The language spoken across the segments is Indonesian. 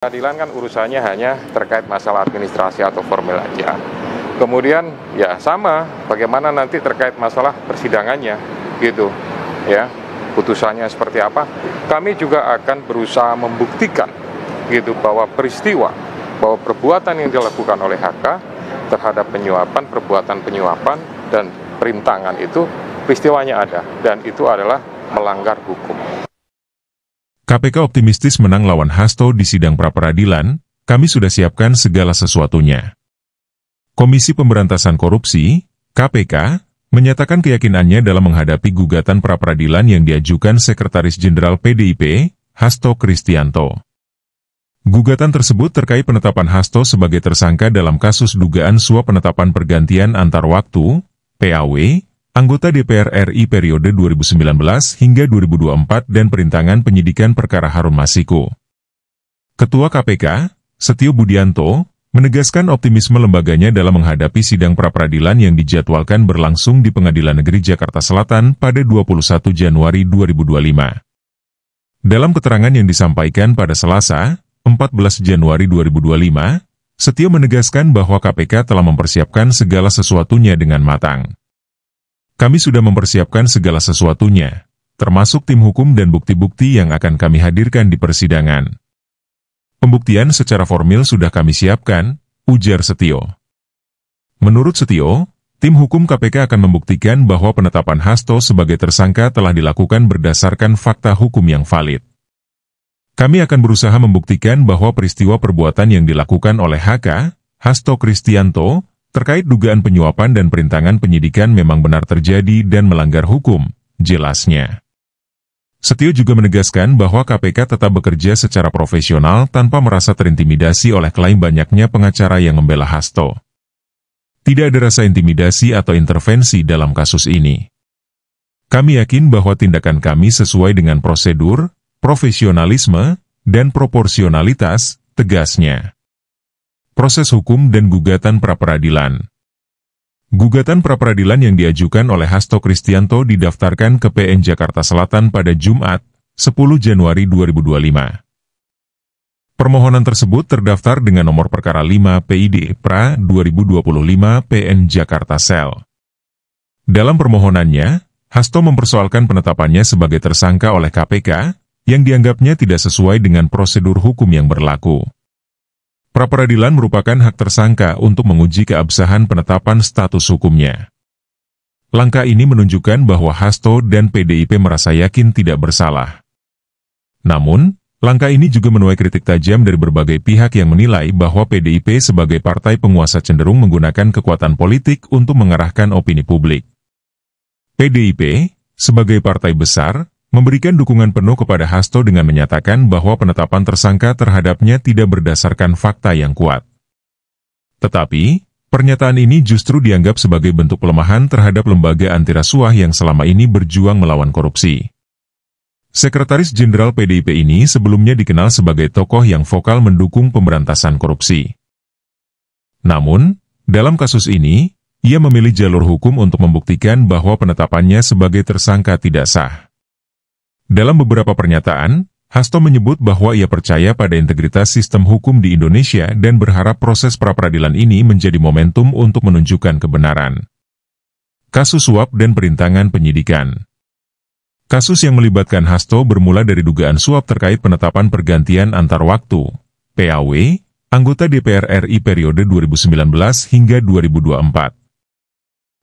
Peradilan kan urusannya hanya terkait masalah administrasi atau formil aja. Kemudian ya sama, bagaimana nanti terkait masalah persidangannya gitu ya. Putusannya seperti apa? Kami juga akan berusaha membuktikan gitu bahwa perbuatan yang dilakukan oleh HK terhadap penyuapan, perbuatan penyuapan dan perintangan itu peristiwanya ada dan itu adalah melanggar hukum. KPK optimistis menang lawan Hasto di sidang pra-peradilan, kami sudah siapkan segala sesuatunya. Komisi Pemberantasan Korupsi, KPK, menyatakan keyakinannya dalam menghadapi gugatan pra-peradilan yang diajukan Sekretaris Jenderal PDIP, Hasto Kristianto. Gugatan tersebut terkait penetapan Hasto sebagai tersangka dalam kasus dugaan suap penetapan pergantian antar waktu, PAW, anggota DPR RI periode 2019 hingga 2024 dan perintangan penyidikan perkara Harun Masiku. Ketua KPK, Setio Budianto, menegaskan optimisme lembaganya dalam menghadapi sidang pra-peradilan yang dijadwalkan berlangsung di Pengadilan Negeri Jakarta Selatan pada 21 Januari 2025. Dalam keterangan yang disampaikan pada Selasa, 14 Januari 2025, Setio menegaskan bahwa KPK telah mempersiapkan segala sesuatunya dengan matang. Kami sudah mempersiapkan segala sesuatunya, termasuk tim hukum dan bukti-bukti yang akan kami hadirkan di persidangan. Pembuktian secara formil sudah kami siapkan, ujar Setio. Menurut Setio, tim hukum KPK akan membuktikan bahwa penetapan Hasto sebagai tersangka telah dilakukan berdasarkan fakta hukum yang valid. Kami akan berusaha membuktikan bahwa peristiwa perbuatan yang dilakukan oleh HK, Hasto Kristianto, terkait dugaan penyuapan dan perintangan penyidikan memang benar terjadi dan melanggar hukum, jelasnya. Setio juga menegaskan bahwa KPK tetap bekerja secara profesional tanpa merasa terintimidasi oleh klaim banyaknya pengacara yang membela Hasto. Tidak ada rasa intimidasi atau intervensi dalam kasus ini. Kami yakin bahwa tindakan kami sesuai dengan prosedur, profesionalisme, dan proporsionalitas, tegasnya. Proses hukum dan gugatan pra-peradilan. Gugatan pra-peradilan yang diajukan oleh Hasto Kristianto didaftarkan ke PN Jakarta Selatan pada Jumat, 10 Januari 2025. Permohonan tersebut terdaftar dengan nomor perkara 5 PID PRA 2025 PN Jakarta Sel. Dalam permohonannya, Hasto mempersoalkan penetapannya sebagai tersangka oleh KPK, yang dianggapnya tidak sesuai dengan prosedur hukum yang berlaku. Pra-peradilan merupakan hak tersangka untuk menguji keabsahan penetapan status hukumnya. Langkah ini menunjukkan bahwa Hasto dan PDIP merasa yakin tidak bersalah. Namun, langkah ini juga menuai kritik tajam dari berbagai pihak yang menilai bahwa PDIP sebagai partai penguasa cenderung menggunakan kekuatan politik untuk mengarahkan opini publik. PDIP, sebagai partai besar, memberikan dukungan penuh kepada Hasto dengan menyatakan bahwa penetapan tersangka terhadapnya tidak berdasarkan fakta yang kuat. Tetapi, pernyataan ini justru dianggap sebagai bentuk pelemahan terhadap lembaga anti rasuah yang selama ini berjuang melawan korupsi. Sekretaris Jenderal PDIP ini sebelumnya dikenal sebagai tokoh yang vokal mendukung pemberantasan korupsi. Namun, dalam kasus ini, ia memilih jalur hukum untuk membuktikan bahwa penetapannya sebagai tersangka tidak sah. Dalam beberapa pernyataan, Hasto menyebut bahwa ia percaya pada integritas sistem hukum di Indonesia dan berharap proses pra-peradilan ini menjadi momentum untuk menunjukkan kebenaran. Kasus suap dan perintangan penyidikan. Kasus yang melibatkan Hasto bermula dari dugaan suap terkait penetapan pergantian antar waktu, PAW, anggota DPR RI periode 2019 hingga 2024.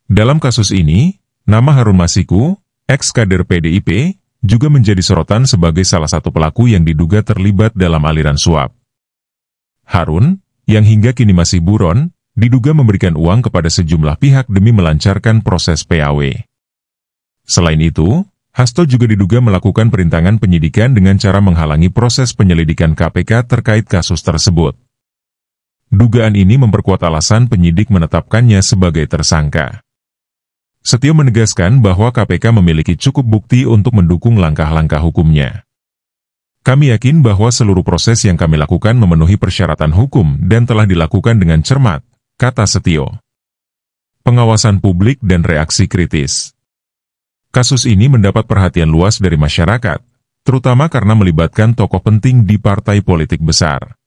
Dalam kasus ini, nama Harun Masiku, ex-kader PDIP, juga menjadi sorotan sebagai salah satu pelaku yang diduga terlibat dalam aliran suap. Harun, yang hingga kini masih buron, diduga memberikan uang kepada sejumlah pihak demi melancarkan proses PAW. Selain itu, Hasto juga diduga melakukan perintangan penyidikan dengan cara menghalangi proses penyelidikan KPK terkait kasus tersebut. Dugaan ini memperkuat alasan penyidik menetapkannya sebagai tersangka. Setio menegaskan bahwa KPK memiliki cukup bukti untuk mendukung langkah-langkah hukumnya. Kami yakin bahwa seluruh proses yang kami lakukan memenuhi persyaratan hukum dan telah dilakukan dengan cermat, kata Setio. Pengawasan publik dan reaksi kritis. Kasus ini mendapat perhatian luas dari masyarakat, terutama karena melibatkan tokoh penting di partai politik besar.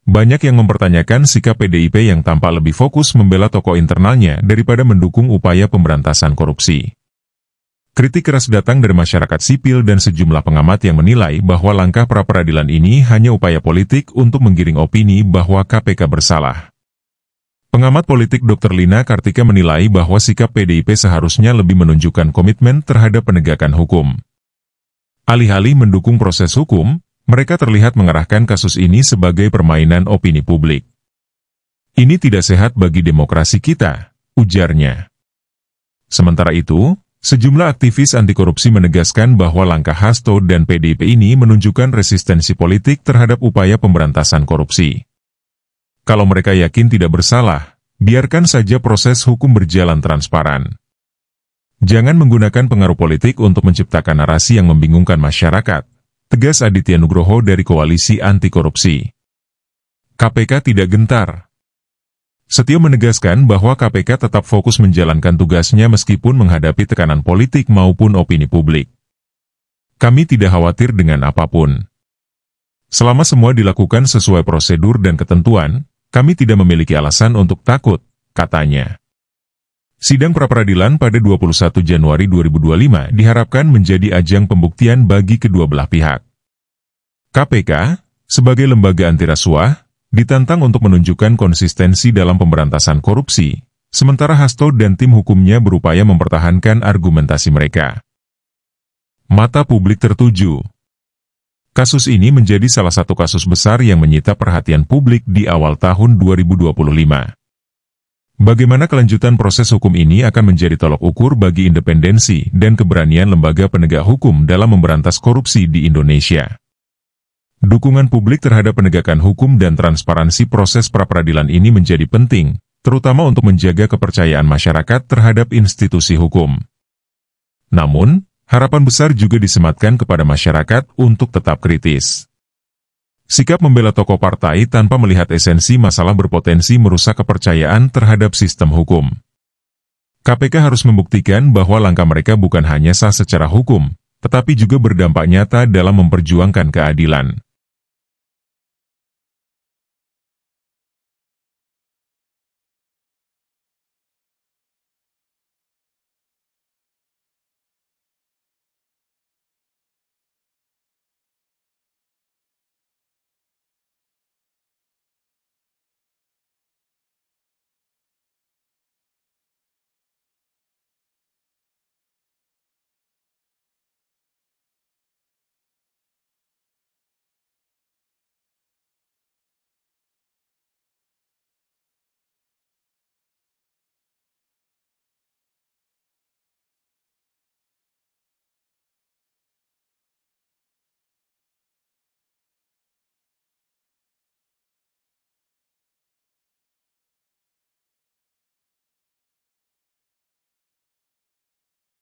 banyak yang mempertanyakan sikap PDIP yang tampak lebih fokus membela tokoh internalnya daripada mendukung upaya pemberantasan korupsi. Kritik keras datang dari masyarakat sipil dan sejumlah pengamat yang menilai bahwa langkah pra-peradilan ini hanya upaya politik untuk menggiring opini bahwa KPK bersalah. Pengamat politik Dr. Lina Kartika menilai bahwa sikap PDIP seharusnya lebih menunjukkan komitmen terhadap penegakan hukum. Alih-alih mendukung proses hukum, mereka terlihat mengarahkan kasus ini sebagai permainan opini publik. Ini tidak sehat bagi demokrasi kita, ujarnya. Sementara itu, sejumlah aktivis anti korupsi menegaskan bahwa langkah Hasto dan PDIP ini menunjukkan resistensi politik terhadap upaya pemberantasan korupsi. Kalau mereka yakin tidak bersalah, biarkan saja proses hukum berjalan transparan. Jangan menggunakan pengaruh politik untuk menciptakan narasi yang membingungkan masyarakat, tegas Aditya Nugroho dari Koalisi Anti Korupsi. KPK tidak gentar. Setio menegaskan bahwa KPK tetap fokus menjalankan tugasnya meskipun menghadapi tekanan politik maupun opini publik. Kami tidak khawatir dengan apapun. Selama semua dilakukan sesuai prosedur dan ketentuan, kami tidak memiliki alasan untuk takut, katanya. Sidang pra-peradilan pada 21 Januari 2025 diharapkan menjadi ajang pembuktian bagi kedua belah pihak. KPK, sebagai lembaga anti rasuah, ditantang untuk menunjukkan konsistensi dalam pemberantasan korupsi, sementara Hasto dan tim hukumnya berupaya mempertahankan argumentasi mereka. Mata publik tertuju. Kasus ini menjadi salah satu kasus besar yang menyita perhatian publik di awal tahun 2025. Bagaimana kelanjutan proses hukum ini akan menjadi tolok ukur bagi independensi dan keberanian lembaga penegak hukum dalam memberantas korupsi di Indonesia. Dukungan publik terhadap penegakan hukum dan transparansi proses pra-peradilan ini menjadi penting, terutama untuk menjaga kepercayaan masyarakat terhadap institusi hukum. Namun, harapan besar juga disematkan kepada masyarakat untuk tetap kritis. Sikap membela tokoh partai tanpa melihat esensi masalah berpotensi merusak kepercayaan terhadap sistem hukum. KPK harus membuktikan bahwa langkah mereka bukan hanya sah secara hukum, tetapi juga berdampak nyata dalam memperjuangkan keadilan.